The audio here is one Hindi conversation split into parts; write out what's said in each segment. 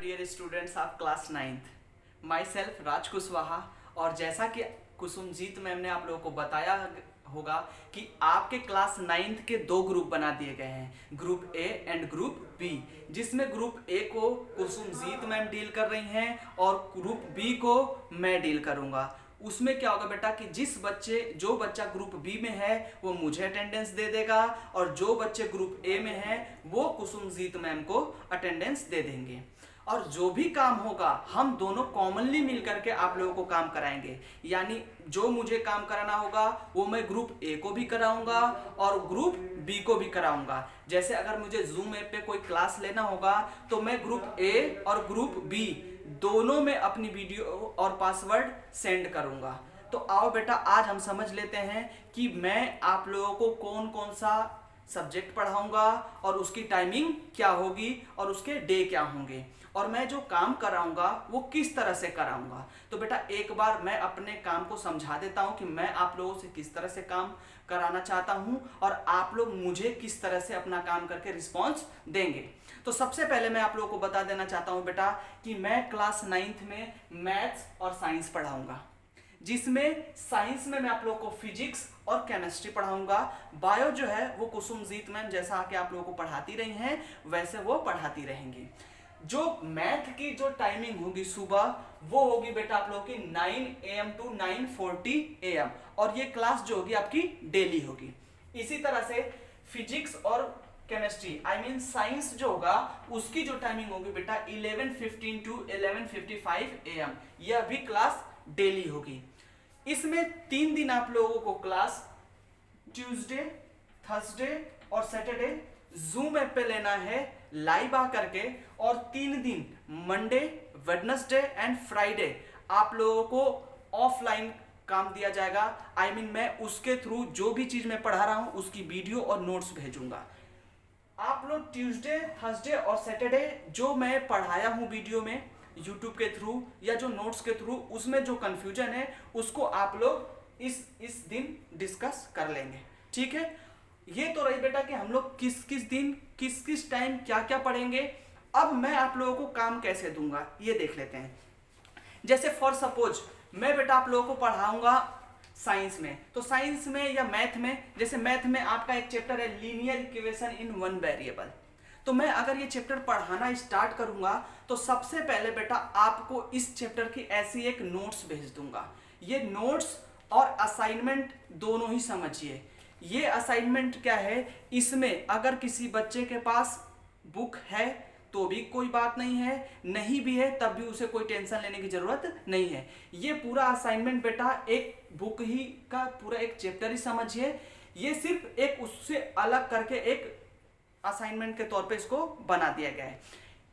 dear students of class 9th, myself राज कुशवाहा। और जैसा कि कुसुमजीत मैम ने आप लोगों को बताया होगा कि आपके क्लास 9th के दो ग्रुप बना दिए गए हैं, group A and group B, जिसमें ग्रुप ए को कुसुमजीत मैम डील कर रही हैं और ग्रुप बी को मैं डील करूंगा। उसमें क्या होगा बेटा कि जो बच्चा ग्रुप बी में है वो मुझे अटेंडेंस दे देगा और जो बच्चे ग्रुप ए में हैं वो कुसुमजीत मैम को अटेंडेंस दे देंगे। और जो भी काम होगा हम दोनों कॉमनली मिल करके आप लोगों को काम कराएंगे। यानी जो मुझे काम कराना होगा वो मैं ग्रुप ए को भी कराऊंगा और ग्रुप बी को भी कराऊंगा। जैसे अगर मुझे जूम ऐप पे कोई क्लास लेना होगा तो मैं ग्रुप ए और ग्रुप बी दोनों में अपनी वीडियो और पासवर्ड सेंड करूंगा। तो आओ बेटा आज हम समझ लेते हैं कि मैं आप लोगों को कौन कौन सा सब्जेक्ट पढ़ाऊंगा और उसकी टाइमिंग क्या होगी और उसके डे क्या होंगे और मैं जो काम कराऊंगा वो किस तरह से कराऊंगा। तो बेटा एक बार मैं अपने काम को समझा देता हूं कि मैं आप लोगों से किस तरह से काम कराना चाहता हूं और आप लोग मुझे किस तरह से अपना काम करके रिस्पॉन्स देंगे। तो सबसे पहले मैं आप लोगों को बता देना चाहता हूं बेटा कि मैं क्लास 9th में मैथ्स और साइंस पढ़ाऊंगा, जिसमें साइंस में मैं आप लोगों को फिजिक्स और केमिस्ट्री पढ़ाऊंगा। बायो जो है वो कुसुमजीत मैम जैसा आके आप लोगों को पढ़ाती रही हैं वैसे वो पढ़ाती रहेंगी। जो मैथ की जो टाइमिंग होगी सुबह वो होगी बेटा आप लोगों की 9 AM टू 9:40 AM और ये क्लास जो होगी आपकी डेली होगी। इसी तरह से फिजिक्स और केमिस्ट्री साइंस जो होगा उसकी जो टाइमिंग होगी बेटा 11:15 टू 11:55 AM, यह भी क्लास डेली होगी। इसमें 3 दिन आप लोगों को क्लास ट्यूसडे, थर्सडे और सैटरडे जूम ऐप पे लेना है लाइव आ करके, और 3 दिन मंडे, वेडनेसडे एंड फ्राइडे आप लोगों को ऑफलाइन काम दिया जाएगा। मैं उसके थ्रू जो भी चीज मैं पढ़ा रहा हूं उसकी वीडियो और नोट्स भेजूंगा। आप लोग ट्यूसडे, थर्सडे और सैटरडे जो मैं पढ़ाया हूं वीडियो में यूट्यूब के थ्रू या जो नोट्स के थ्रू, उसमें जो कंफ्यूजन है उसको आप लोग इस दिन डिस्कस कर लेंगे। ठीक है, ये तो रही बेटा कि हम लोग किस किस दिन किस किस टाइम क्या क्या पढ़ेंगे। अब मैं आप लोगों को काम कैसे दूंगा ये देख लेते हैं। जैसे फॉर सपोज मैं बेटा आप लोगों को पढ़ाऊंगा साइंस में, तो साइंस में या मैथ में, जैसे मैथ में आपका एक चैप्टर है linear equation in one variable, तो मैं अगर ये चैप्टर पढ़ाना स्टार्ट करूंगा तो सबसे पहले बेटा आपको इस चैप्टर की ऐसी एक नोट्स भेज दूंगा। ये नोट्स और असाइनमेंट दोनों ही समझिए। ये असाइनमेंट क्या है, इसमें अगर किसी बच्चे के पास बुक है तो भी कोई बात नहीं है, नहीं भी है तब भी उसे कोई टेंशन लेने की जरूरत नहीं है। ये पूरा असाइनमेंट बेटा एक बुक ही का पूरा एक चैप्टर ही समझिए। ये सिर्फ एक उससे अलग करके एक असाइनमेंट के तौर पे इसको बना दिया गया है।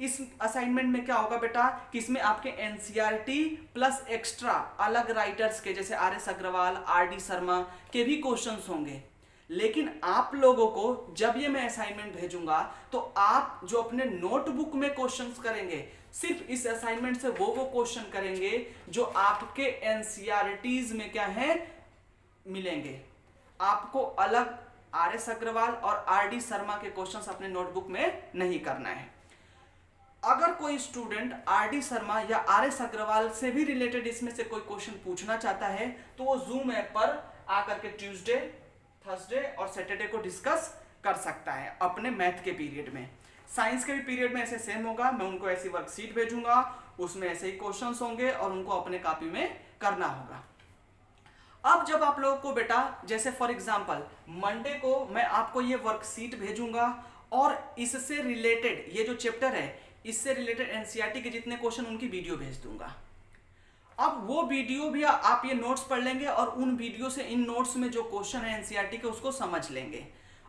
इस असाइनमेंट में क्या होगा बेटा कि इसमें आपके एनसीईआरटी प्लस एक्स्ट्रा अलग राइटर्स के जैसे आर.एस. अग्रवाल, आर.डी. शर्मा के भी क्वेश्चंस होंगे। लेकिन आप लोगों को जब ये मैं असाइनमेंट भेजूंगा तो आप जो अपने नोटबुक में क्वेश्चंस करेंगे सिर्फ इस असाइनमेंट से वो क्वेश्चन करेंगे जो आपके एनसीईआरटीज में क्या है मिलेंगे। आपको अलग आर.एस. अग्रवाल और आर.डी. शर्मा के क्वेश्चंस अपने नोटबुक में नहीं करना है। अगर कोई स्टूडेंट आर.डी. शर्मा या आर.एस. अग्रवाल से भी रिलेटेड इसमें से कोई क्वेश्चन पूछना चाहता है तो वो जूम ऐप पर आकर के ट्यूसडे, थर्सडे और सैटरडे को डिस्कस कर सकता है अपने मैथ के पीरियड में। साइंस के भी पीरियड में ऐसे सेम होगा, मैं उनको ऐसी वर्कशीट भेजूंगा, उसमें ऐसे ही क्वेश्चंस होंगे और उनको अपने कॉपी में करना होगा। अब जब आप लोगों को बेटा जैसे फॉर एग्जांपल मंडे को मैं आपको ये वर्कशीट भेजूंगा और इससे रिलेटेड ये जो चैप्टर है इससे रिलेटेड एनसीईआरटी के जितने क्वेश्चन उनकी वीडियो भेज दूंगा। अब वो वीडियो भी आप ये नोट्स पढ़ लेंगे और उन वीडियो से इन नोट्स में जो क्वेश्चन है एनसीईआरटी के उसको समझ लेंगे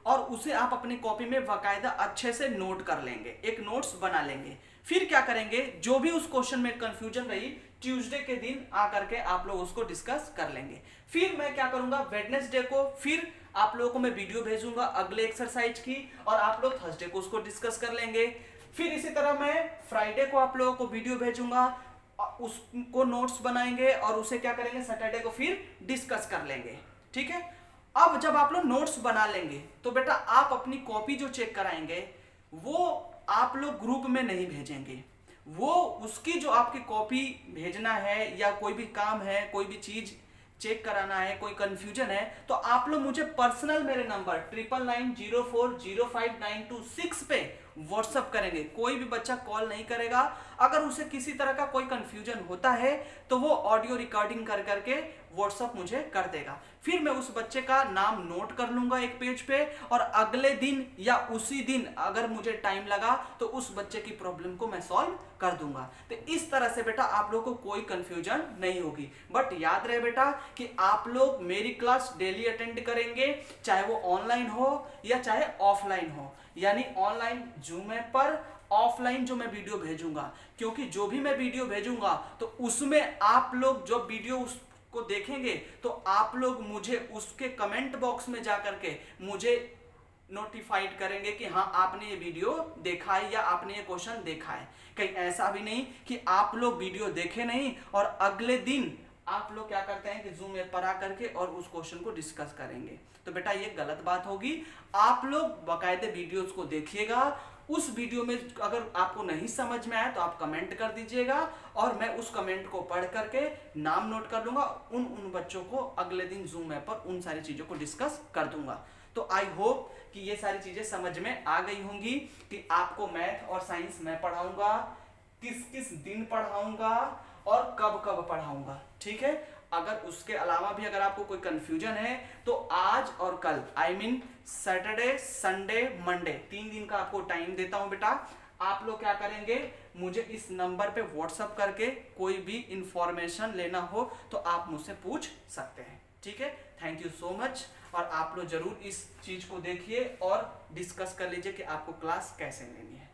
और उसे आप अपनी कॉपी में बाकायदा अच्छे से नोट कर लेंगे, एक नोट्स बना लेंगे। फिर क्या करेंगे, जो भी उस क्वेश्चन में कंफ्यूजन रही ट्यूसडे के दिन आकर के आप लोग उसको डिस्कस कर लेंगे। फिर मैं क्या करूंगा, वेडनेसडे को फिर आप लोगों को मैं वीडियो भेजूंगा अगले एक्सरसाइज की और आप लोग थर्सडे को उसको डिस्कस कर लेंगे। फिर इसी तरह मैं फ्राइडे को आप लोगों को वीडियो भेजूंगा, उसको नोट्स बनाएंगे और उसे क्या करेंगे सैटरडे को फिर डिस्कस कर लेंगे। ठीक है, अब जब आप लोग नोट्स बना लेंगे तो बेटा आप अपनी कॉपी जो चेक कराएंगे वो आप लोग ग्रुप में नहीं भेजेंगे, वो उसकी जो आपकी कॉपी भेजना है या कोई भी काम है, कोई भी चीज चेक कराना है, कोई कंफ्यूजन है, तो आप लोग मुझे पर्सनल मेरे नंबर 9990405926 पे व्हाट्सअप करेंगे। कोई भी बच्चा कॉल नहीं करेगा। अगर उसे किसी तरह का कोई कंफ्यूजन होता है तो वो ऑडियो रिकॉर्डिंग कर करके व्हाट्सअप मुझे कर देगा। फिर मैं उस बच्चे का नाम नोट कर लूंगा एक पेज पे, और अगले दिन या उसी दिन अगर मुझे टाइम लगा तो उस बच्चे की प्रॉब्लम को मैं सॉल्व कर दूंगा। तो इस तरह से बेटा आप लोग को कोई कंफ्यूजन नहीं होगी। बट याद रहे बेटा कि आप लोग मेरी क्लास डेली अटेंड करेंगे, चाहे वो ऑनलाइन हो या चाहे ऑफलाइन हो। यानी ऑनलाइन जूम ऐप पर, ऑफलाइन जो मैं वीडियो भेजूंगा, क्योंकि जो भी मैं वीडियो भेजूंगा तो उसमें आप लोग जो वीडियो उसको देखेंगे तो आप लोग मुझे उसके कमेंट बॉक्स में जाकर के मुझे नोटिफाइड करेंगे कि हाँ आपने ये वीडियो देखा है या आपने ये क्वेश्चन देखा है। कहीं ऐसा भी नहीं कि आप लोग वीडियो देखे नहीं और अगले दिन आप लोग क्या करते हैं कि जूम ऐप पर आकर के और उस क्वेश्चन को डिस्कस करेंगे, तो बेटा ये गलत बात होगी। आप लोग बाकायदे वीडियोस को देखिएगा। उस वीडियो में अगर आपको नहीं समझ में आया तो आप कमेंट कर दीजिएगा और मैं उस कमेंट को पढ़ करके नाम नोट कर लूंगा। उन बच्चों को अगले दिन जूम ऐप पर उन सारी चीजों को डिस्कस कर दूंगा। तो आई होप कि ये सारी चीजें समझ में आ गई होंगी कि आपको मैथ और साइंस मैं पढ़ाऊंगा, किस किस दिन पढ़ाऊंगा और कब कब पढ़ाऊंगा। ठीक है, अगर उसके अलावा भी अगर आपको कोई कंफ्यूजन है तो आज और कल, I mean Saturday, Sunday, Monday, 3 दिन का आपको टाइम देता हूं बेटा। आप लोग क्या करेंगे, मुझे इस नंबर पे व्हाट्सअप करके कोई भी इंफॉर्मेशन लेना हो तो आप मुझसे पूछ सकते हैं। ठीक है, थैंक यू सो मच। और आप लोग जरूर इस चीज को देखिए और डिस्कस कर लीजिए कि आपको क्लास कैसे लेनी है।